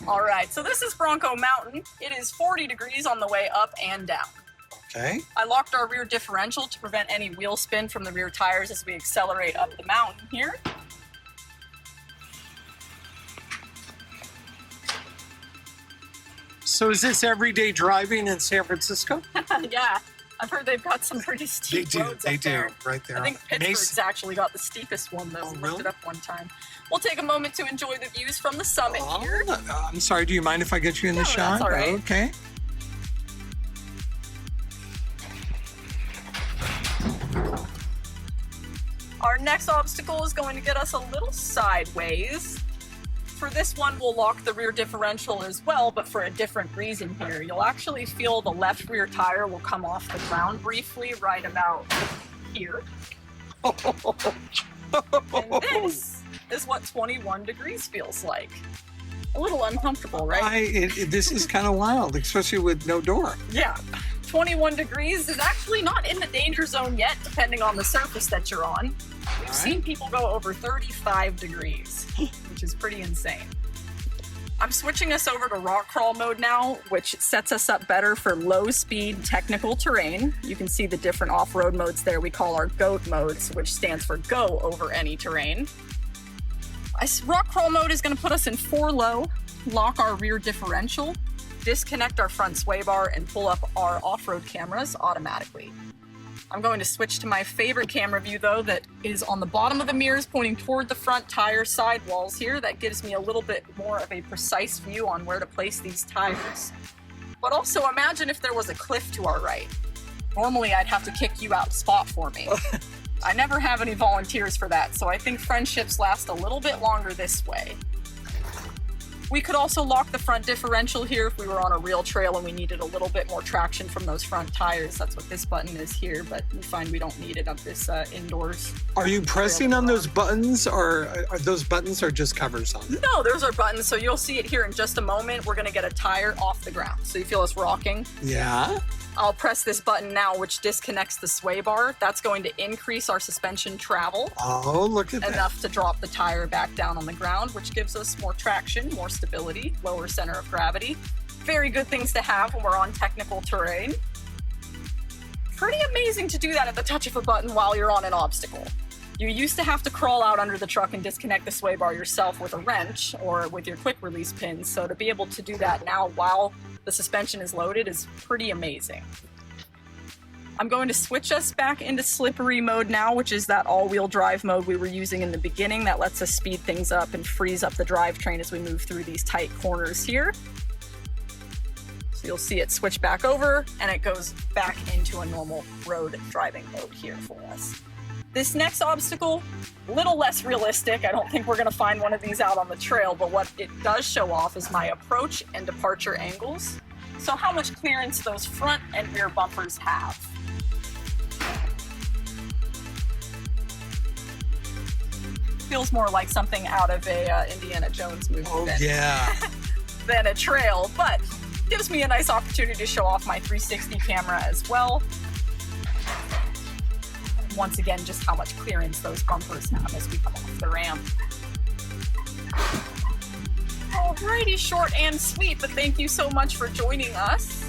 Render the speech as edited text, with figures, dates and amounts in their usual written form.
All right, so this is Bronco Mountain. It is 40 degrees on the way up and down. Okay. I locked our rear differential to prevent any wheel spin from the rear tires as we accelerate up the mountain here. So is this everyday driving in San Francisco? Yeah, I've heard they've got some pretty steep roads up there. Right there. I think Pittsburgh's actually got the steepest one, though. Oh, We really? looked it up one time. We'll take a moment to enjoy the views from the summit here. I'm sorry, do you mind if I get you in the shot? That's all right. Okay. Our next obstacle is going to get us a little sideways. For this one, we'll lock the rear differential as well, but for a different reason here. You'll actually feel the left rear tire will come off the ground briefly right about here. And this is what 21 degrees feels like. A little uncomfortable, right? This is kind of wild, especially with no door. Yeah. 21 degrees is actually not in the danger zone yet, depending on the surface that you're on. We've seen people go over 35 degrees, which is pretty insane. I'm switching us over to rock crawl mode now, which sets us up better for low-speed technical terrain. You can see the different off-road modes there we call our GOAT modes, which stands for go over any terrain. Rock crawl mode is going to put us in 4 low, lock our rear differential, disconnect our front sway bar, and pull up our off-road cameras automatically. I'm going to switch to my favorite camera view, though, that is on the bottom of the mirrors pointing toward the front tire sidewalls here. That gives me a little bit more of a precise view on where to place these tires. But also imagine if there was a cliff to our right. Normally I'd have to kick you out spot for me. I never have any volunteers for that, so I think friendships last a little bit longer this way. We could also lock the front differential here if we were on a real trail and we needed a little bit more traction from those front tires. That's what this button is here, but we find we don't need it up this indoors. Are you pressing on those buttons, or are those buttons or just covers on them? No, those are buttons, so you'll see it here in just a moment. We're gonna get a tire off the ground. So you feel us rocking? Yeah. I'll press this button now, which disconnects the sway bar. That's going to increase our suspension travel. Oh, look at that. Enough to drop the tire back down on the ground, which gives us more traction, more stability, lower center of gravity. Very good things to have when we're on technical terrain. Pretty amazing to do that at the touch of a button while you're on an obstacle. You used to have to crawl out under the truck and disconnect the sway bar yourself with a wrench or with your quick release pins. So to be able to do that now while the suspension is loaded is pretty amazing. I'm going to switch us back into slippery mode now, which is that all-wheel drive mode we were using in the beginning that lets us speed things up and frees up the drivetrain as we move through these tight corners here. So you'll see it switch back over and it goes back into a normal road driving mode here for us. This next obstacle, a little less realistic. I don't think we're gonna find one of these out on the trail, but what it does show off is my approach and departure angles. So how much clearance those front and rear bumpers have. Feels more like something out of a Indiana Jones movie than a trail, but gives me a nice opportunity to show off my 360 camera as well. Once again, just how much clearance those bumpers have as we come off the ramp. Alrighty, short and sweet, but thank you so much for joining us.